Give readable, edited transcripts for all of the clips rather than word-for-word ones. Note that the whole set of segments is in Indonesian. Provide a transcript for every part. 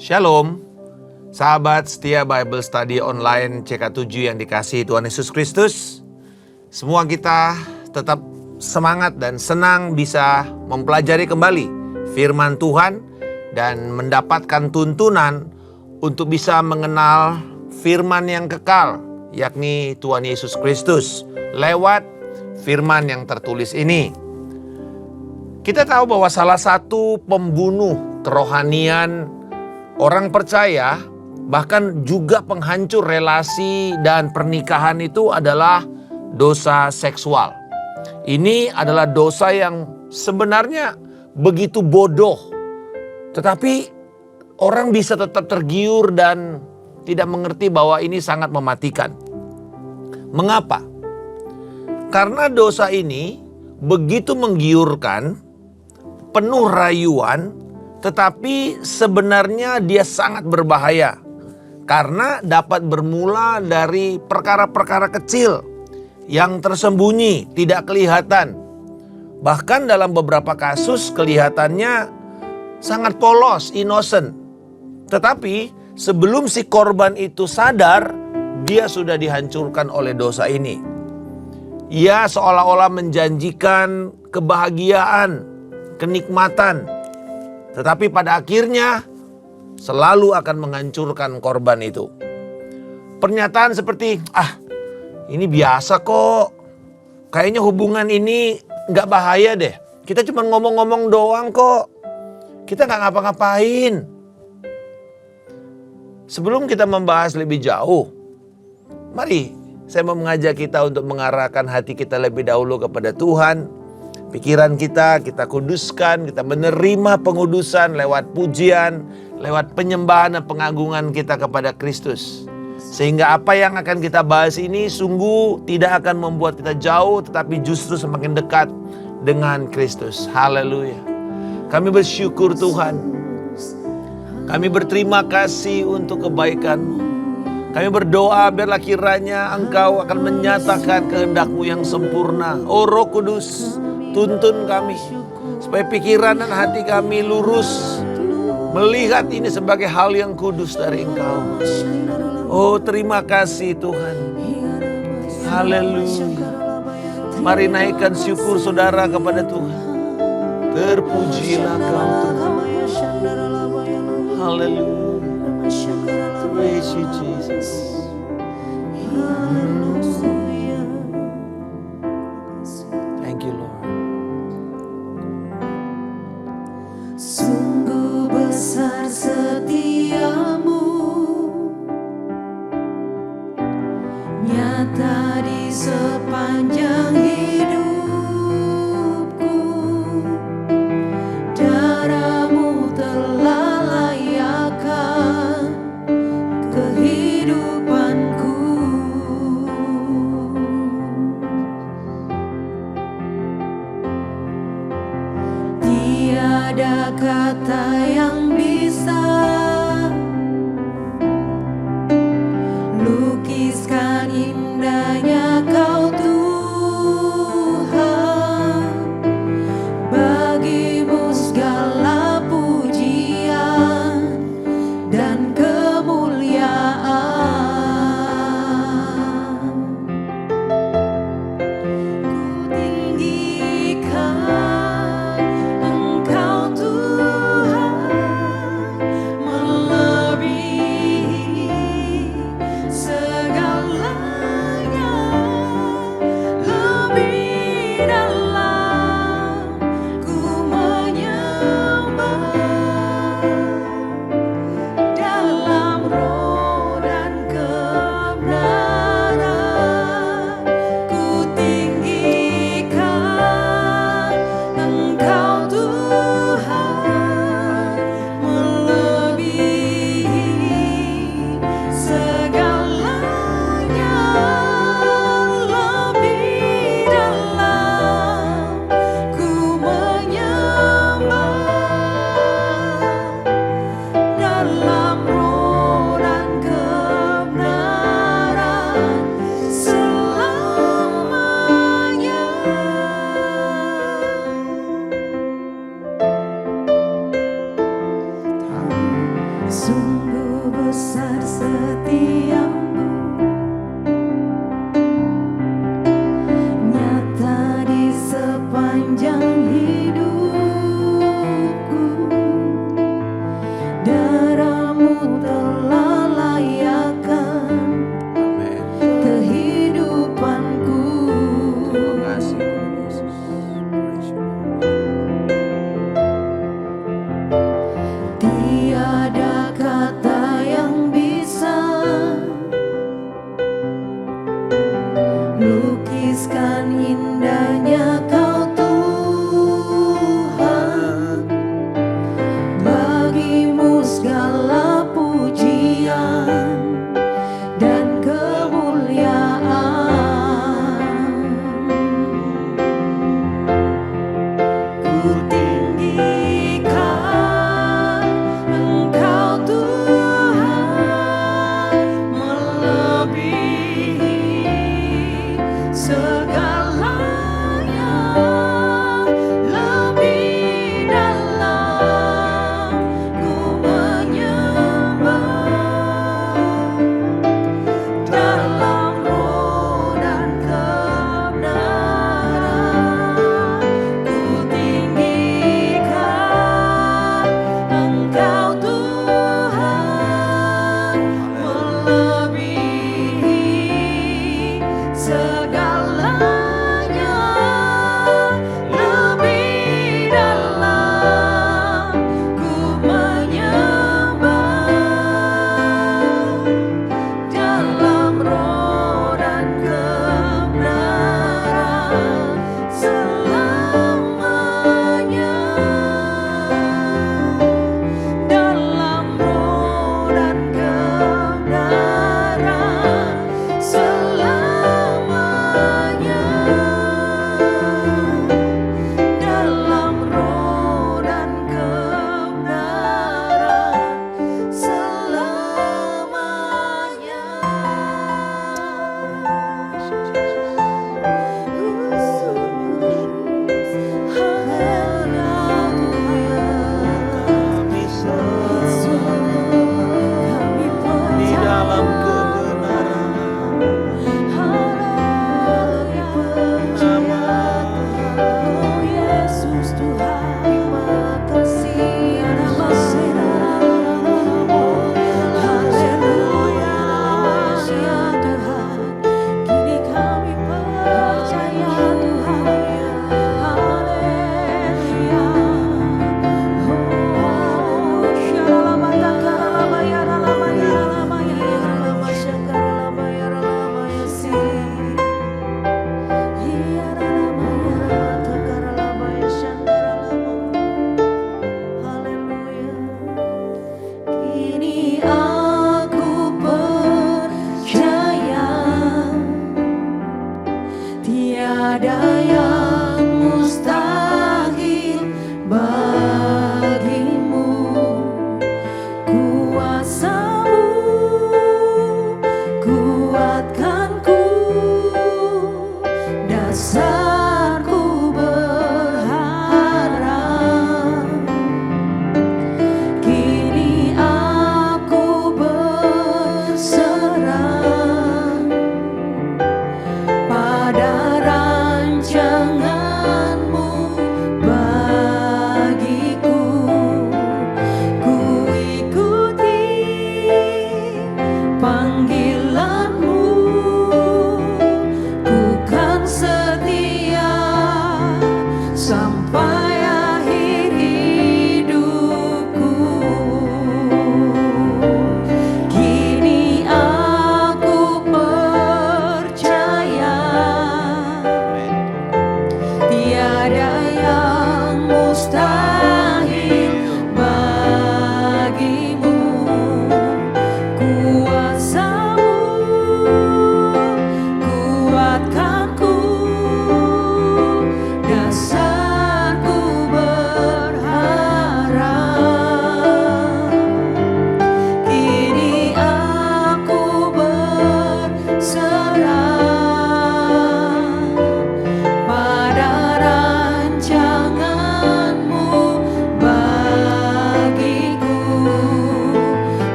Shalom, sahabat setia Bible Study Online CK7 yang dikasihi Tuhan Yesus Kristus. Semua kita tetap semangat dan senang bisa mempelajari kembali firman Tuhan dan mendapatkan tuntunan untuk bisa mengenal firman yang kekal, yakni Tuhan Yesus Kristus lewat firman yang tertulis ini. Kita tahu bahwa salah satu pembunuh kerohanian orang percaya, bahkan juga penghancur relasi dan pernikahan itu adalah dosa seksual. Ini adalah dosa yang sebenarnya begitu bodoh, tetapi orang bisa tetap tergiur dan tidak mengerti bahwa ini sangat mematikan. Mengapa? Karena dosa ini begitu menggiurkan, penuh rayuan, tetapi sebenarnya dia sangat berbahaya karena dapat bermula dari perkara-perkara kecil yang tersembunyi, tidak kelihatan. Bahkan dalam beberapa kasus kelihatannya sangat polos, innocent. Tetapi sebelum si korban itu sadar, dia sudah dihancurkan oleh dosa ini. Ia seolah-olah menjanjikan kebahagiaan, kenikmatan, tetapi pada akhirnya selalu akan menghancurkan korban itu. Pernyataan seperti, ini biasa kok. Kayaknya hubungan ini gak bahaya deh. Kita cuma ngomong-ngomong doang kok. Kita gak ngapa-ngapain. Sebelum kita membahas lebih jauh, mari saya mau mengajak kita untuk mengarahkan hati kita lebih dahulu kepada Tuhan. Pikiran kita kuduskan, kita menerima pengudusan lewat pujian, lewat penyembahan dan pengagungan kita kepada Kristus. Sehingga apa yang akan kita bahas ini sungguh tidak akan membuat kita jauh, tetapi justru semakin dekat dengan Kristus. Haleluya. Kami bersyukur Tuhan. Kami berterima kasih untuk kebaikan-Mu. Kami berdoa biarlah kiranya Engkau akan menyatakan kehendak-Mu yang sempurna. Oh Roh Kudus, tuntun kami supaya pikiran dan hati kami lurus melihat ini sebagai hal yang kudus dari Engkau. Oh terima kasih Tuhan. Haleluya. Mari naikkan syukur saudara kepada Tuhan. Terpujilah Kau Tuhan. Haleluya. Praise you Jesus. Thank you Lord. Sungguh besar setiamu, nyata di sepanjang hidupku. Darah-Mu telah layakkan kehidupanku. Tiada kata yang bisa lukiskan indahnya Kau Tuhan. Sungguh besar setiamu, nyata di sepanjang hidupku. Darahmu telah layakkan Amin. kehidupanku. Terima kasih Tuhan Yesus. Praise you, Lord. Tiada kata yang bisa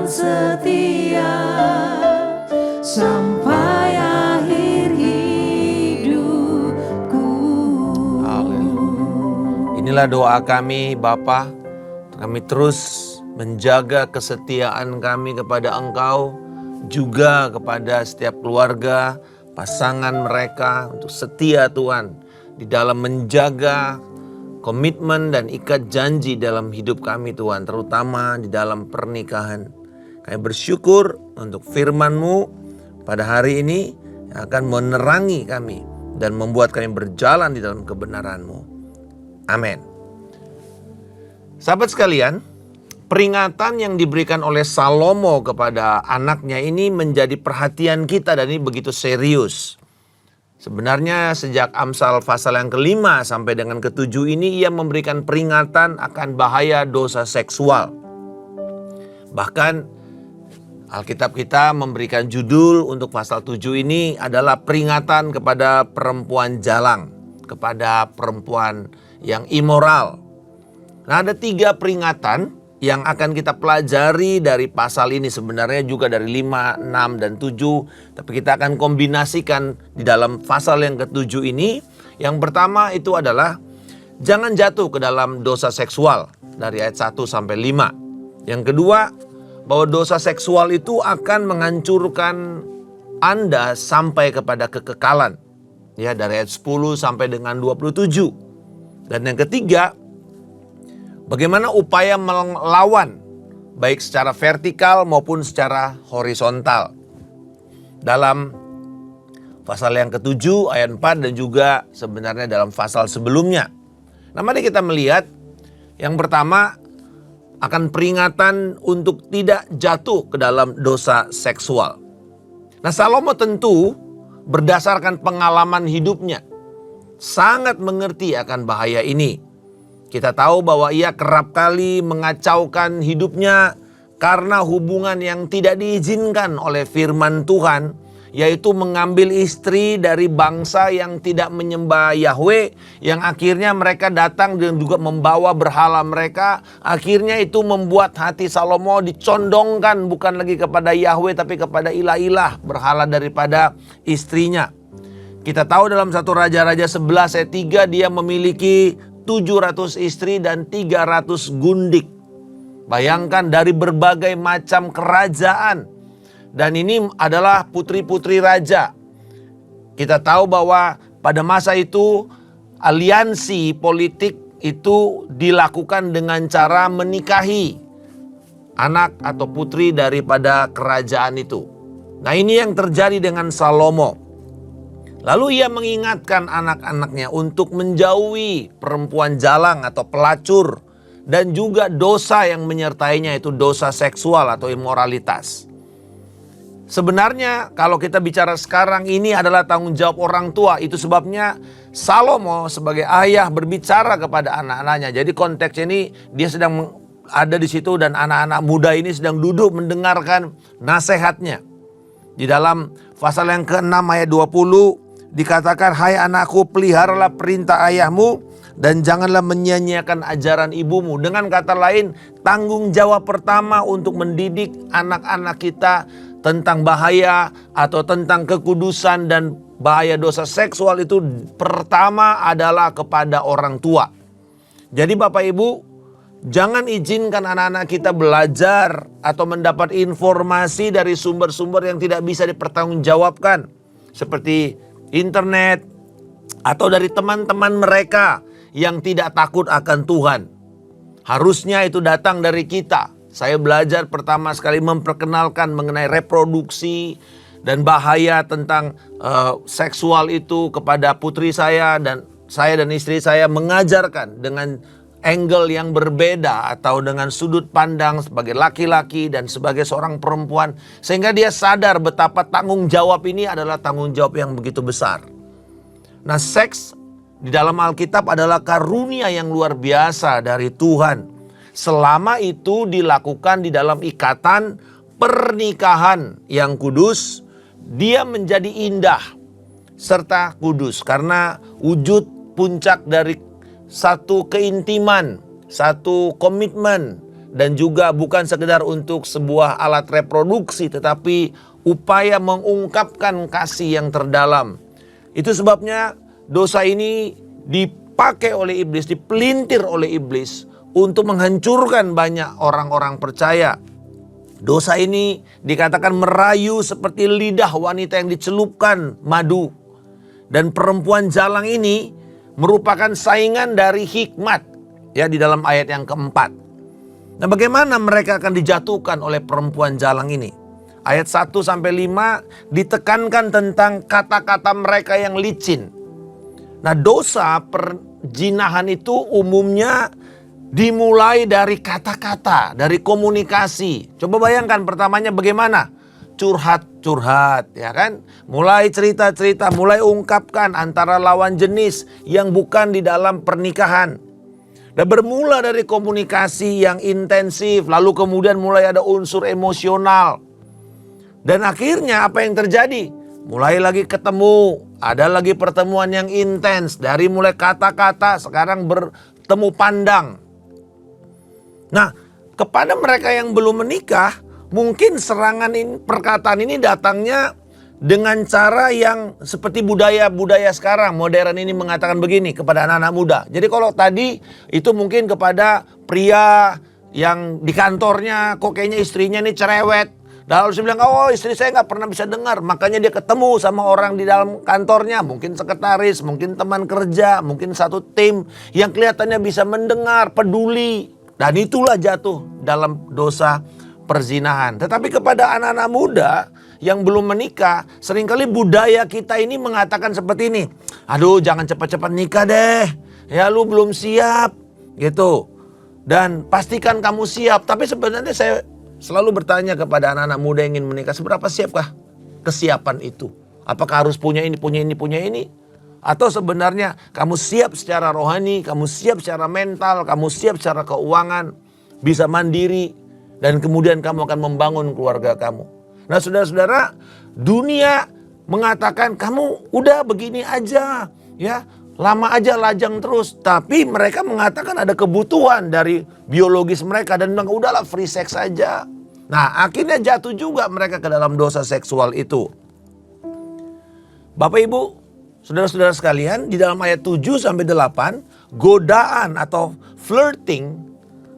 akan setia sampai akhir hidupku. Haleluya. Inilah doa kami Bapa. Kami terus menjaga kesetiaan kami kepada Engkau, juga kepada setiap keluarga, pasangan mereka untuk setia Tuhan di dalam menjaga komitmen dan ikat janji dalam hidup kami Tuhan, terutama di dalam pernikahan. Kami bersyukur untuk firman-Mu pada hari ini yang akan menerangi kami dan membuat kami berjalan di dalam kebenaran-Mu. Amin. Sahabat sekalian, peringatan yang diberikan oleh Salomo kepada anaknya ini menjadi perhatian kita dan ini begitu serius. Sebenarnya sejak Amsal pasal yang ke-5 sampai dengan ke-7 ini ia memberikan peringatan akan bahaya dosa seksual. Bahkan Alkitab kita memberikan judul untuk pasal 7 ini adalah peringatan kepada perempuan jalang, kepada perempuan yang immoral. Nah, ada 3 peringatan yang akan kita pelajari dari pasal ini, sebenarnya juga dari 5, 6, dan 7. Tapi kita akan kombinasikan di dalam pasal yang ke-7 ini. Yang pertama itu adalah jangan jatuh ke dalam dosa seksual dari ayat 1 sampai 5. Yang kedua, bahwa dosa seksual itu akan menghancurkan Anda sampai kepada kekekalan. Ya, dari ayat 10 sampai dengan 27. Dan yang ketiga, bagaimana upaya melawan baik secara vertikal maupun secara horizontal. Dalam pasal yang ke-7 ayat 4 dan juga sebenarnya dalam pasal sebelumnya. Nah, mari kita melihat yang pertama akan peringatan untuk tidak jatuh ke dalam dosa seksual. Nah, Salomo tentu berdasarkan pengalaman hidupnya sangat mengerti akan bahaya ini. Kita tahu bahwa ia kerap kali mengacaukan hidupnya karena hubungan yang tidak diizinkan oleh firman Tuhan, yaitu mengambil istri dari bangsa yang tidak menyembah Yahweh, yang akhirnya mereka datang dan juga membawa berhala mereka. Akhirnya itu membuat hati Salomo dicondongkan bukan lagi kepada Yahweh tapi kepada ilah-ilah berhala daripada istrinya. Kita tahu dalam 1 Raja-Raja 11 ayat 3 dia memiliki 700 istri dan 300 gundik. Bayangkan dari berbagai macam kerajaan. Dan ini adalah putri-putri raja. Kita tahu bahwa pada masa itu aliansi politik itu dilakukan dengan cara menikahi anak atau putri daripada kerajaan itu. Nah, ini yang terjadi dengan Salomo. Lalu ia mengingatkan anak-anaknya untuk menjauhi perempuan jalang atau pelacur dan juga dosa yang menyertainya, itu dosa seksual atau immoralitas. Sebenarnya kalau kita bicara sekarang ini adalah tanggung jawab orang tua. Itu sebabnya Salomo sebagai ayah berbicara kepada anak-anaknya. Jadi konteksnya ini dia sedang ada di situ dan anak-anak muda ini sedang duduk mendengarkan nasihatnya. Di dalam pasal yang ke-6 ayat 20 dikatakan, "Hai anakku, peliharalah perintah ayahmu dan janganlah menyia-nyiakan ajaran ibumu." Dengan kata lain, tanggung jawab pertama untuk mendidik anak-anak kita tentang bahaya atau tentang kekudusan dan bahaya dosa seksual itu pertama adalah kepada orang tua. Jadi Bapak Ibu, jangan izinkan anak-anak kita belajar atau mendapat informasi dari sumber-sumber yang tidak bisa dipertanggungjawabkan. Seperti internet atau dari teman-teman mereka yang tidak takut akan Tuhan. Harusnya itu datang dari kita. Saya belajar pertama sekali memperkenalkan mengenai reproduksi dan bahaya tentang seksual itu kepada putri saya dan istri saya mengajarkan dengan angle yang berbeda atau dengan sudut pandang sebagai laki-laki dan sebagai seorang perempuan, sehingga dia sadar betapa tanggung jawab ini adalah tanggung jawab yang begitu besar. Nah, seks di dalam Alkitab adalah karunia yang luar biasa dari Tuhan. Selama itu dilakukan di dalam ikatan pernikahan yang kudus, dia menjadi indah serta kudus karena wujud puncak dari satu keintiman, satu komitmen dan juga bukan sekedar untuk sebuah alat reproduksi, tetapi upaya mengungkapkan kasih yang terdalam. Itu sebabnya dosa ini dipakai oleh iblis, dipelintir oleh iblis untuk menghancurkan banyak orang-orang percaya. Dosa ini dikatakan merayu seperti lidah wanita yang dicelupkan madu. Dan perempuan jalang ini merupakan saingan dari hikmat, ya, di dalam ayat yang keempat. Nah, bagaimana mereka akan dijatuhkan oleh perempuan jalang ini? Ayat 1-5 ditekankan tentang kata-kata mereka yang licin. Nah, dosa perzinahan itu umumnya dimulai dari kata-kata, dari komunikasi. Coba bayangkan pertamanya bagaimana? Curhat-curhat, ya kan? Mulai cerita-cerita, mulai ungkapkan antara lawan jenis yang bukan di dalam pernikahan. Dan bermula dari komunikasi yang intensif, lalu kemudian mulai ada unsur emosional. Dan akhirnya apa yang terjadi? Mulai lagi ketemu, ada lagi pertemuan yang intens. Dari mulai kata-kata, sekarang bertemu pandang. Nah, kepada mereka yang belum menikah, mungkin serangan ini, perkataan ini datangnya dengan cara yang seperti budaya sekarang. Modern ini mengatakan begini kepada anak-anak muda. Jadi kalau tadi itu mungkin kepada pria yang di kantornya, kok kayaknya istrinya ini cerewet. Lalu dia bilang, oh istri saya gak pernah bisa dengar. Makanya dia ketemu sama orang di dalam kantornya. Mungkin sekretaris, mungkin teman kerja, mungkin satu tim yang kelihatannya bisa mendengar, peduli. Dan itulah jatuh dalam dosa perzinahan. Tetapi kepada anak-anak muda yang belum menikah, seringkali budaya kita ini mengatakan seperti ini. Aduh, jangan cepat-cepat nikah deh. Ya, lu belum siap gitu. Dan pastikan kamu siap. Tapi sebenarnya saya selalu bertanya kepada anak-anak muda yang ingin menikah, seberapa siapkah kesiapan itu? Apakah harus punya ini, punya ini, punya ini? Atau sebenarnya kamu siap secara rohani, kamu siap secara mental, kamu siap secara keuangan, bisa mandiri, dan kemudian kamu akan membangun keluarga kamu. Nah, saudara-saudara, dunia mengatakan kamu udah begini aja, ya, lama aja lajang terus. Tapi mereka mengatakan ada kebutuhan dari biologis mereka dan bilang udahlah free sex saja. Nah, akhirnya jatuh juga mereka ke dalam dosa seksual itu. Bapak Ibu, saudara-saudara sekalian, di dalam ayat 7-8, godaan atau flirting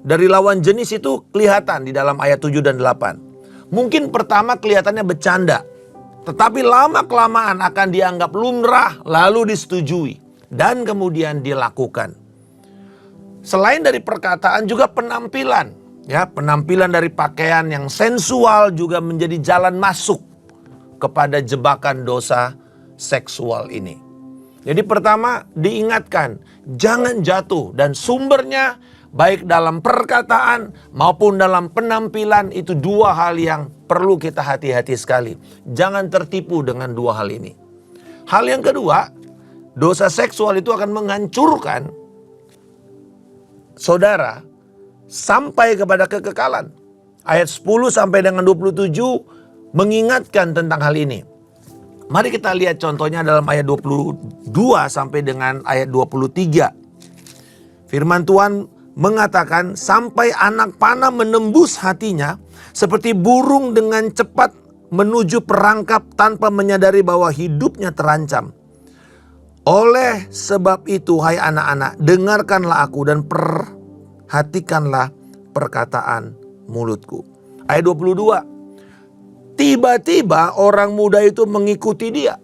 dari lawan jenis itu kelihatan di dalam ayat 7 dan 8. Mungkin pertama kelihatannya bercanda, tetapi lama-kelamaan akan dianggap lumrah lalu disetujui dan kemudian dilakukan. Selain dari perkataan juga penampilan, ya, penampilan dari pakaian yang sensual juga menjadi jalan masuk kepada jebakan dosa seksual ini. Jadi pertama diingatkan, jangan jatuh, dan sumbernya baik dalam perkataan maupun dalam penampilan itu dua hal yang perlu kita hati-hati sekali. Jangan tertipu dengan dua hal ini. Hal yang kedua, dosa seksual itu akan menghancurkan saudara sampai kepada kekekalan. Ayat 10 sampai dengan 27 mengingatkan tentang hal ini. Mari kita lihat contohnya dalam ayat 22 sampai dengan ayat 23. Firman Tuhan mengatakan, sampai anak panah menembus hatinya seperti burung dengan cepat menuju perangkap tanpa menyadari bahwa hidupnya terancam. Oleh sebab itu, hai anak-anak, dengarkanlah aku dan perhatikanlah perkataan mulutku. Ayat 22. Tiba-tiba orang muda itu mengikuti dia,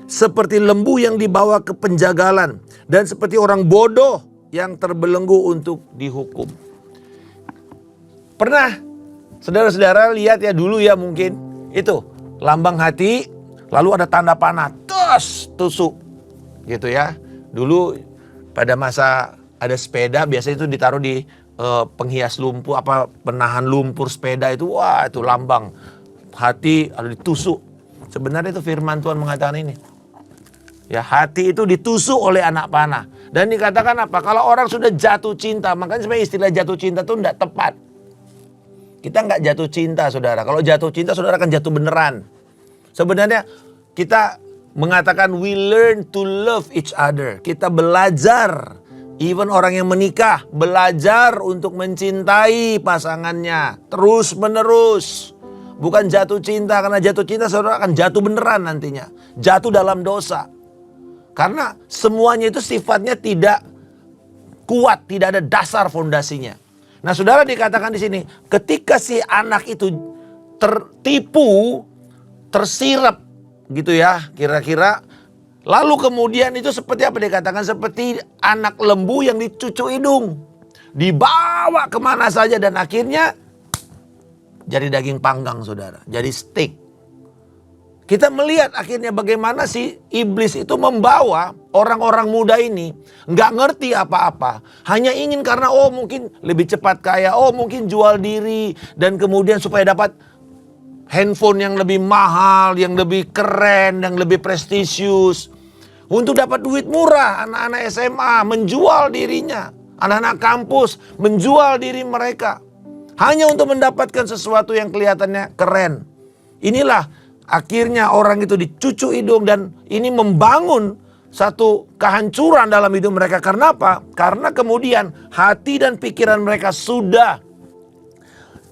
seperti lembu yang dibawa ke penjagalan, dan seperti orang bodoh yang terbelenggu untuk dihukum. Pernah saudara-saudara lihat ya dulu ya, mungkin itu lambang hati, lalu ada tanda panah, tusuk gitu ya. Dulu pada masa ada sepeda, biasanya itu ditaruh di penghias lumpur, penahan lumpur sepeda itu, wah itu lambang hati ada ditusuk. Sebenarnya itu firman Tuhan mengatakan ini. Ya, hati itu ditusuk oleh anak panah. Dan dikatakan apa? Kalau orang sudah jatuh cinta, makanya sebenarnya istilah jatuh cinta itu tidak tepat. Kita nggak jatuh cinta, saudara. Kalau jatuh cinta, saudara akan jatuh beneran. Sebenarnya kita mengatakan we learn to love each other. Kita belajar Even orang yang menikah belajar untuk mencintai pasangannya terus menerus. Bukan jatuh cinta, karena jatuh cinta saudara akan jatuh beneran nantinya. Jatuh dalam dosa. Karena semuanya itu sifatnya tidak kuat, tidak ada dasar fondasinya. Nah saudara dikatakan di sini, ketika si anak itu tertipu, tersirap gitu ya kira-kira. Lalu kemudian itu seperti apa dikatakan? Seperti anak lembu yang dicucuk hidung. Dibawa kemana saja dan akhirnya jadi daging panggang saudara. Jadi steak. Kita melihat akhirnya bagaimana si iblis itu membawa orang-orang muda ini. Nggak ngerti apa-apa. Hanya ingin karena mungkin lebih cepat kaya. Mungkin jual diri. Dan kemudian supaya dapat handphone yang lebih mahal, yang lebih keren, yang lebih prestisius. Untuk dapat duit murah, anak-anak SMA menjual dirinya. Anak-anak kampus menjual diri mereka. Hanya untuk mendapatkan sesuatu yang kelihatannya keren. Inilah akhirnya orang itu dicucuk hidung dan ini membangun satu kehancuran dalam hidup mereka. Karena apa? Karena kemudian hati dan pikiran mereka sudah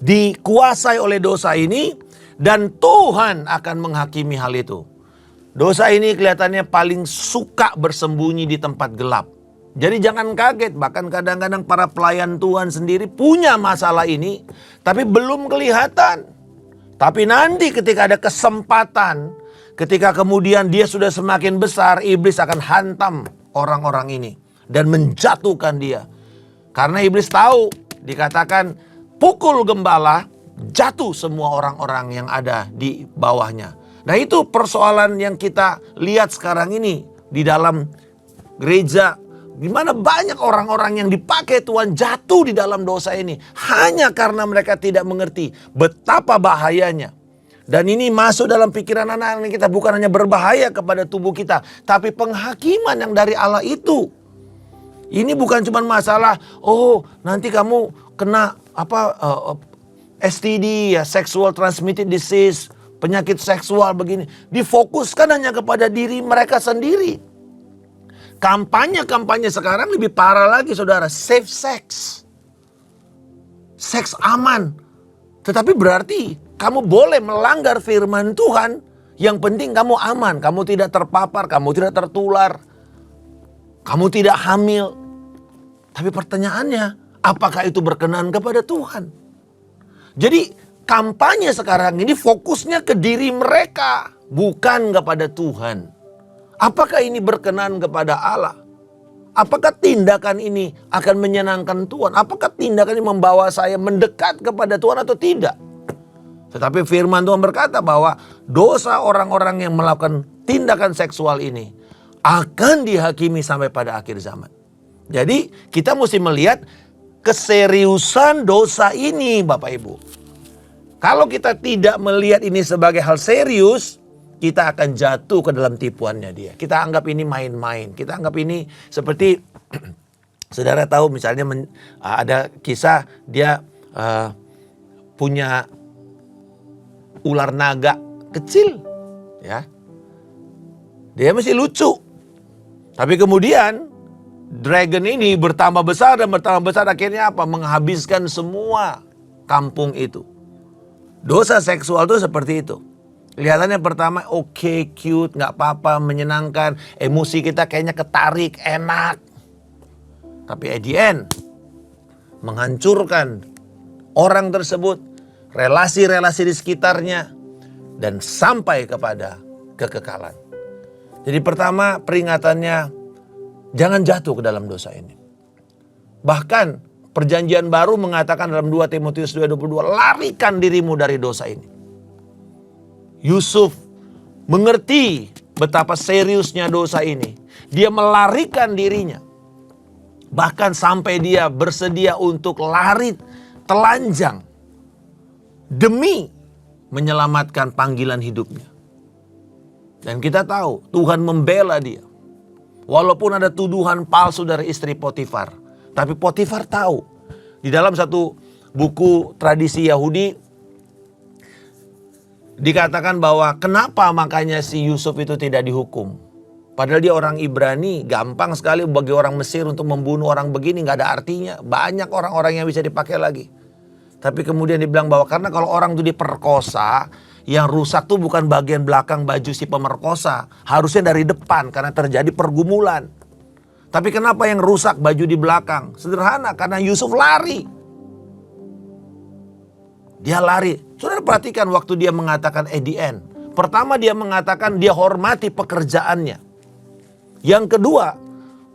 dikuasai oleh dosa ini. Dan Tuhan akan menghakimi hal itu. Dosa ini kelihatannya paling suka bersembunyi di tempat gelap. Jadi jangan kaget, bahkan kadang-kadang para pelayan Tuhan sendiri punya masalah ini, tapi belum kelihatan. Tapi nanti ketika ada kesempatan, ketika kemudian dia sudah semakin besar, iblis akan hantam orang-orang ini dan menjatuhkan dia. Karena iblis tahu, dikatakan pukul gembala, jatuh semua orang-orang yang ada di bawahnya. Nah itu persoalan yang kita lihat sekarang ini di dalam gereja. Di mana banyak orang-orang yang dipakai Tuhan jatuh di dalam dosa ini. Hanya karena mereka tidak mengerti betapa bahayanya. Dan ini masuk dalam pikiran anak-anak kita. Bukan hanya berbahaya kepada tubuh kita. Tapi penghakiman yang dari Allah itu. Ini bukan cuma masalah, nanti kamu kena STD ya, sexual transmitted disease, penyakit seksual begini. Difokuskan hanya kepada diri mereka sendiri. Kampanye-kampanye sekarang lebih parah lagi saudara. Safe sex. Seks aman. Tetapi berarti kamu boleh melanggar firman Tuhan. Yang penting kamu aman. Kamu tidak terpapar, kamu tidak tertular. Kamu tidak hamil. Tapi pertanyaannya, apakah itu berkenan kepada Tuhan? Jadi kampanye sekarang ini fokusnya ke diri mereka, bukan kepada Tuhan. Apakah ini berkenan kepada Allah? Apakah tindakan ini akan menyenangkan Tuhan? Apakah tindakan ini membawa saya mendekat kepada Tuhan atau tidak? Tetapi firman Tuhan berkata bahwa dosa orang-orang yang melakukan tindakan seksual ini akan dihakimi sampai pada akhir zaman. Jadi kita mesti melihat keseriusan dosa ini Bapak Ibu. Kalau kita tidak melihat ini sebagai hal serius, kita akan jatuh ke dalam tipuannya dia. Kita anggap ini main-main. Kita anggap ini seperti, saudara tahu misalnya ada kisah dia punya ular naga kecil. Ya, dia masih lucu. Tapi kemudian dragon ini bertambah besar dan bertambah besar, akhirnya apa? Menghabiskan semua kampung itu. Dosa seksual itu seperti itu. Kelihatannya pertama oke, cute, gak apa-apa, menyenangkan. Emosi kita kayaknya ketarik, enak. Tapi at the end, menghancurkan orang tersebut, relasi-relasi di sekitarnya, dan sampai kepada kekekalan. Jadi pertama peringatannya, jangan jatuh ke dalam dosa ini. Bahkan Perjanjian Baru mengatakan dalam 2 Timotius 2:22, larikan dirimu dari dosa ini. Yusuf mengerti betapa seriusnya dosa ini. Dia melarikan dirinya. Bahkan sampai dia bersedia untuk lari telanjang demi menyelamatkan panggilan hidupnya. Dan kita tahu Tuhan membela dia. Walaupun ada tuduhan palsu dari istri Potifar. Tapi Potifar tahu. Di dalam satu buku tradisi Yahudi dikatakan bahwa kenapa makanya si Yusuf itu tidak dihukum. Padahal dia orang Ibrani, gampang sekali bagi orang Mesir untuk membunuh orang begini, nggak ada artinya. Banyak orang-orang yang bisa dipakai lagi. Tapi kemudian dibilang bahwa karena kalau orang itu diperkosa, yang rusak tuh bukan bagian belakang baju si pemerkosa. Harusnya dari depan karena terjadi pergumulan. Tapi kenapa yang rusak baju di belakang? Sederhana, karena Yusuf lari. Dia lari. Saudara perhatikan waktu dia mengatakan at the end. Pertama dia mengatakan dia hormati pekerjaannya. Yang kedua,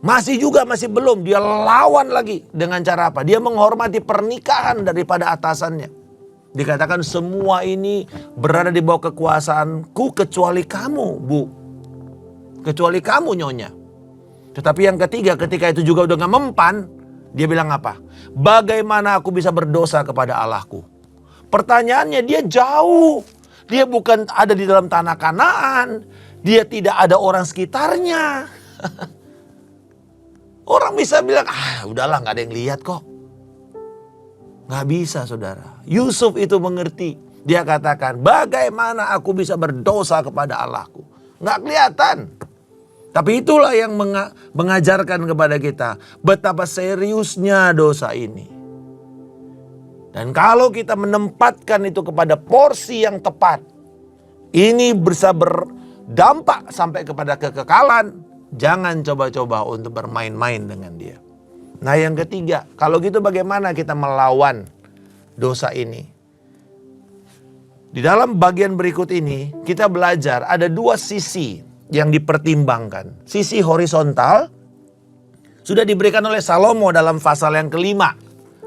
masih belum. Dia lawan lagi dengan cara apa? Dia menghormati pernikahan daripada atasannya. Dikatakan semua ini berada di bawah kekuasaanku kecuali kamu, Bu. Kecuali kamu, Nyonya. Tetapi yang ketiga, ketika itu juga udah gak mempan, dia bilang apa? Bagaimana aku bisa berdosa kepada Allahku? Pertanyaannya dia jauh. Dia bukan ada di dalam tanah Kanaan. Dia tidak ada orang sekitarnya. Orang bisa bilang, udahlah gak ada yang lihat kok. Gak bisa, saudara. Yusuf itu mengerti. Dia katakan, bagaimana aku bisa berdosa kepada Allahku? Gak kelihatan. Tapi itulah yang mengajarkan kepada kita betapa seriusnya dosa ini. Dan kalau kita menempatkan itu kepada porsi yang tepat, ini bisa berdampak sampai kepada kekekalan. Jangan coba-coba untuk bermain-main dengan dia. Nah yang ketiga, kalau gitu bagaimana kita melawan dosa ini? Di dalam bagian berikut ini kita belajar ada dua sisi yang dipertimbangkan. Sisi horizontal sudah diberikan oleh Salomo dalam pasal yang kelima.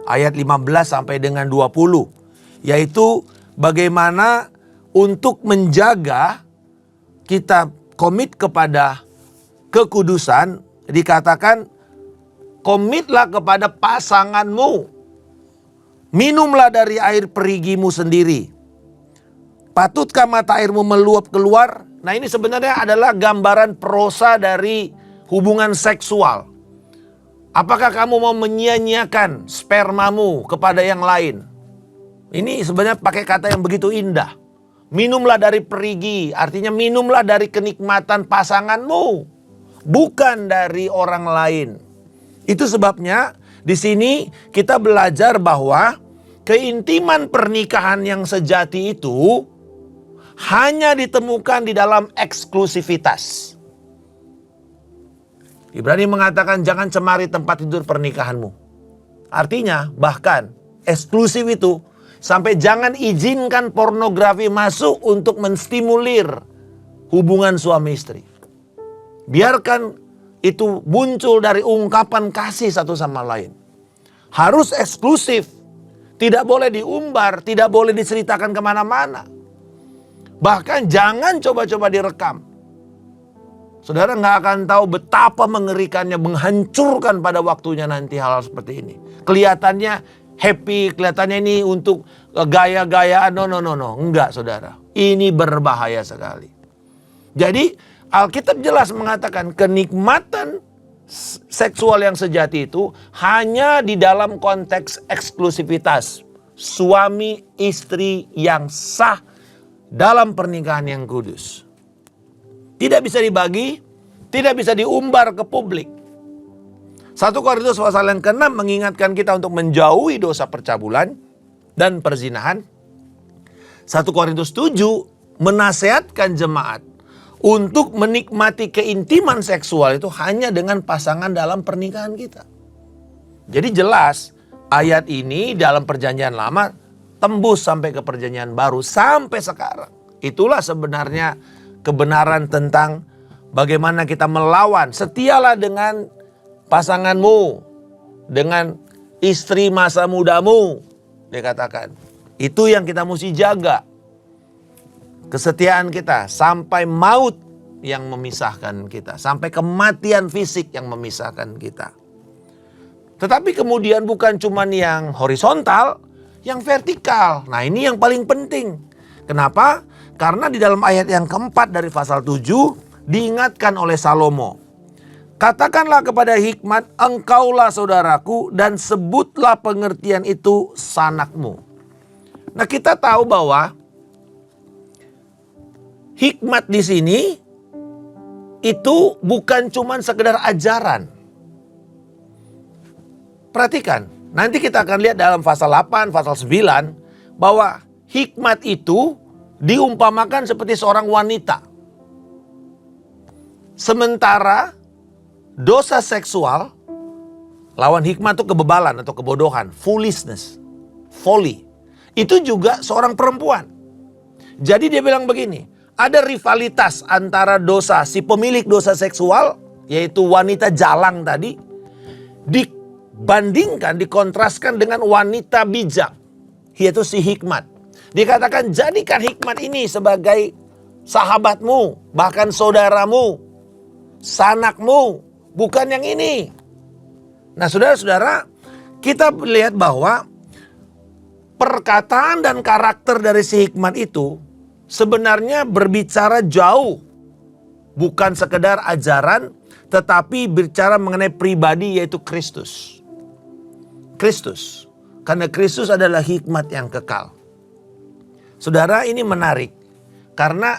Ayat 15 sampai dengan 20. Yaitu bagaimana untuk menjaga kita komit kepada kekudusan. Dikatakan komitlah kepada pasanganmu. Minumlah dari air perigimu sendiri. Patutkah mata airmu meluap keluar? Nah ini sebenarnya adalah gambaran prosa dari hubungan seksual. Apakah kamu mau menyia-nyiakan spermamu kepada yang lain? Ini sebenarnya pakai kata yang begitu indah. Minumlah dari perigi, artinya minumlah dari kenikmatan pasanganmu, bukan dari orang lain. Itu sebabnya di sini kita belajar bahwa keintiman pernikahan yang sejati itu hanya ditemukan di dalam eksklusivitas. Ibrani mengatakan jangan cemari tempat tidur pernikahanmu. Artinya bahkan eksklusif itu sampai jangan izinkan pornografi masuk untuk menstimulir hubungan suami istri. Biarkan itu muncul dari ungkapan kasih satu sama lain. Harus eksklusif. Tidak boleh diumbar, tidak boleh diceritakan kemana-mana. Bahkan jangan coba-coba direkam. Saudara nggak akan tahu betapa mengerikannya, menghancurkan pada waktunya nanti hal seperti ini. Kelihatannya happy, kelihatannya ini untuk gaya-gayaan. No. Enggak, saudara. Ini berbahaya sekali. Jadi Alkitab jelas mengatakan kenikmatan seksual yang sejati itu hanya di dalam konteks eksklusivitas. Suami istri yang sah dalam pernikahan yang kudus. Tidak bisa dibagi, tidak bisa diumbar ke publik. 1 Korintus pasal yang ke-6 mengingatkan kita untuk menjauhi dosa percabulan dan perzinahan. 1 Korintus 7 menasehatkan jemaat untuk menikmati keintiman seksual itu hanya dengan pasangan dalam pernikahan kita. Jadi jelas ayat ini dalam perjanjian lama tembus sampai ke perjanjian baru sampai sekarang. Itulah sebenarnya kebenaran tentang bagaimana kita melawan. Setialah dengan pasanganmu, dengan istri masa mudamu, dikatakan. Itu yang kita mesti jaga. Kesetiaan kita sampai maut yang memisahkan kita. Sampai kematian fisik yang memisahkan kita. Tetapi kemudian bukan cuma yang horizontal, yang vertikal. Nah ini yang paling penting. Kenapa? Karena di dalam ayat yang keempat dari pasal 7 diingatkan oleh Salomo. Katakanlah kepada hikmat, engkaulah saudaraku, dan sebutlah pengertian itu sanakmu. Nah kita tahu bahwa hikmat di sini itu bukan cuma sekedar ajaran. Perhatikan, nanti kita akan lihat dalam pasal 8, pasal 9, bahwa hikmat itu diumpamakan seperti seorang wanita. Sementara dosa seksual, lawan hikmat itu kebebalan atau kebodohan, foolishness, folly. Itu juga seorang perempuan. Jadi dia bilang begini, ada rivalitas antara dosa si pemilik dosa seksual, yaitu wanita jalang tadi, dibandingkan, dikontraskan dengan wanita bijak, yaitu si hikmat. Dikatakan jadikan hikmat ini sebagai sahabatmu, bahkan saudaramu, sanakmu, bukan yang ini. Nah saudara-saudara, kita lihat bahwa perkataan dan karakter dari si hikmat itu sebenarnya berbicara jauh. Bukan sekedar ajaran, tetapi bicara mengenai pribadi, yaitu Kristus. Kristus. Karena Kristus adalah hikmat yang kekal. Saudara, ini menarik. Karena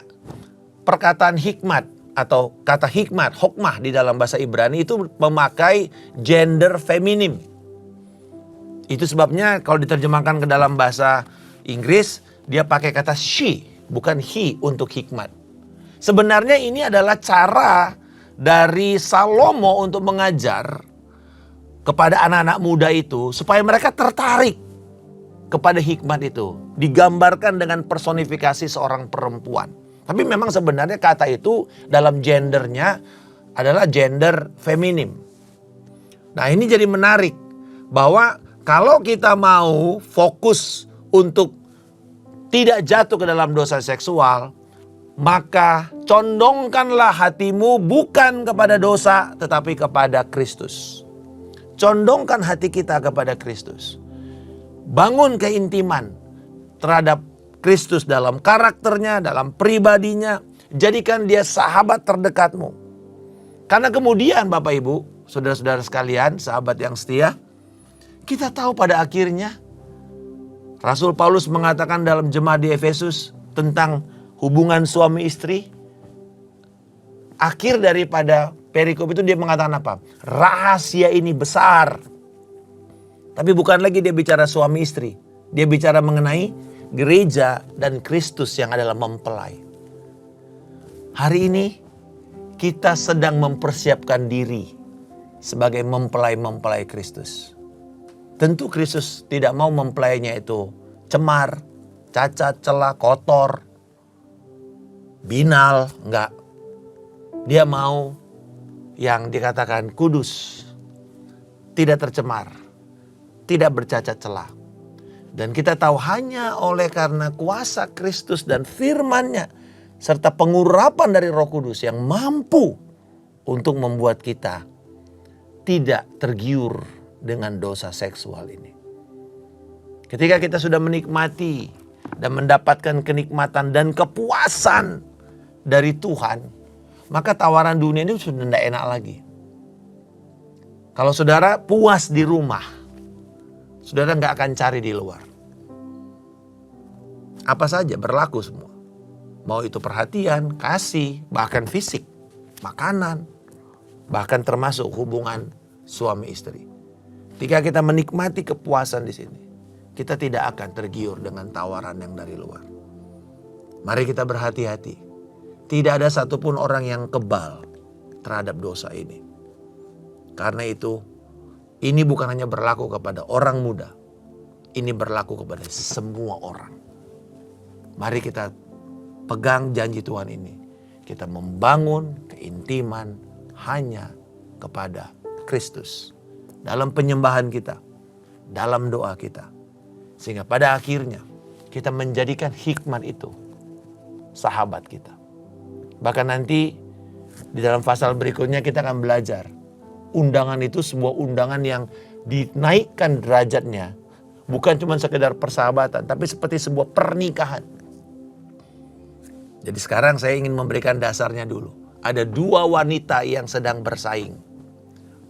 perkataan hikmat atau kata hikmat, hokmah di dalam bahasa Ibrani itu memakai gender feminim. Itu sebabnya kalau diterjemahkan ke dalam bahasa Inggris, dia pakai kata she, bukan he untuk hikmat. Sebenarnya ini adalah cara dari Salomo untuk mengajar kepada anak-anak muda itu supaya mereka tertarik kepada hikmat itu. Digambarkan dengan personifikasi seorang perempuan. Tapi memang sebenarnya kata itu dalam gendernya adalah gender feminim. Nah ini jadi menarik bahwa kalau kita mau fokus untuk tidak jatuh ke dalam dosa seksual, maka condongkanlah hatimu bukan kepada dosa tetapi kepada Kristus. Condongkan hati kita kepada Kristus. Bangun keintiman terhadap Kristus dalam karakternya, dalam pribadinya. Jadikan dia sahabat terdekatmu. Karena kemudian Bapak Ibu, saudara-saudara sekalian, sahabat yang setia, kita tahu pada akhirnya Rasul Paulus mengatakan dalam jemaat di Efesus tentang hubungan suami istri. Akhir daripada perikop itu dia mengatakan apa? Rahasia ini besar. Tapi bukan lagi dia bicara suami istri. Dia bicara mengenai gereja dan Kristus yang adalah mempelai. Hari ini kita sedang mempersiapkan diri sebagai mempelai-mempelai Kristus. Tentu Kristus tidak mau mempelainya itu cemar, cacat, celah, kotor, binal, enggak. Dia mau yang dikatakan kudus, tidak tercemar, tidak bercacat celah. Dan kita tahu hanya oleh karena kuasa Kristus dan firman-Nya serta pengurapan dari Roh Kudus yang mampu untuk membuat kita tidak tergiur dengan dosa seksual ini. Ketika kita sudah menikmati dan mendapatkan kenikmatan dan kepuasan dari Tuhan, maka tawaran dunia ini sudah tidak enak lagi. Kalau saudara puas di rumah, saudara nggak akan cari di luar. Apa saja berlaku semua. Mau itu perhatian, kasih, bahkan fisik, makanan, bahkan termasuk hubungan suami istri. Ketika kita menikmati kepuasan di sini, kita tidak akan tergiur dengan tawaran yang dari luar. Mari kita berhati-hati. Tidak ada satupun orang yang kebal terhadap dosa ini. Karena itu, ini bukan hanya berlaku kepada orang muda. Ini berlaku kepada semua orang. Mari kita pegang janji Tuhan ini. Kita membangun keintiman hanya kepada Kristus. Dalam penyembahan kita, dalam doa kita. Sehingga pada akhirnya kita menjadikan hikmat itu sahabat kita. Bahkan nanti di dalam pasal berikutnya kita akan belajar. Undangan itu sebuah undangan yang dinaikkan derajatnya. Bukan cuma sekedar persahabatan, tapi seperti sebuah pernikahan. Jadi sekarang saya ingin memberikan dasarnya dulu. Ada dua wanita yang sedang bersaing.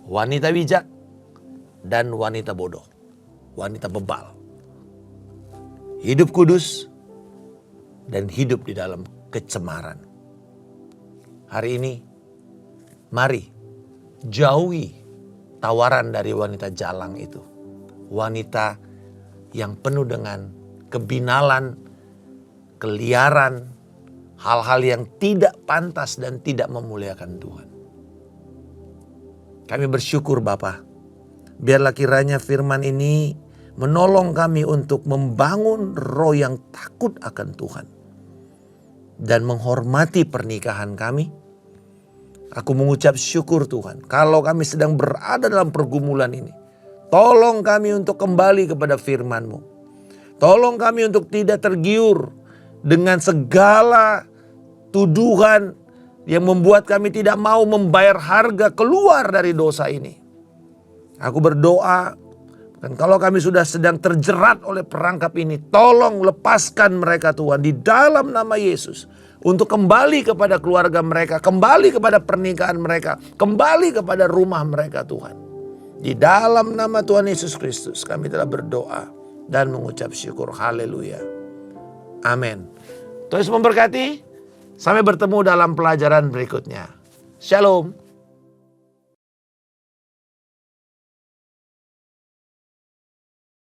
Wanita bijak dan wanita bodoh. Wanita bebal. Hidup kudus dan hidup di dalam kecemaran. Hari ini Mari jauhi tawaran dari wanita jalang itu. Wanita yang penuh dengan kebinalan, keliaran, hal-hal yang tidak pantas dan tidak memuliakan Tuhan. Kami bersyukur Bapa, biarlah kiranya firman ini menolong kami untuk membangun roh yang takut akan Tuhan. Dan menghormati pernikahan kami. Aku mengucap syukur Tuhan, kalau kami sedang berada dalam pergumulan ini, tolong kami untuk kembali kepada firman-Mu. Tolong kami untuk tidak tergiur dengan segala tuduhan yang membuat kami tidak mau membayar harga keluar dari dosa ini. Aku berdoa, dan kalau kami sudah sedang terjerat oleh perangkap ini, tolong lepaskan mereka Tuhan di dalam nama Yesus. Untuk kembali kepada keluarga mereka, kembali kepada pernikahan mereka, kembali kepada rumah mereka Tuhan. Di dalam nama Tuhan Yesus Kristus kami telah berdoa dan mengucap syukur. Haleluya. Amin. Tuhan Yesus memberkati. Sampai bertemu dalam pelajaran berikutnya. Shalom.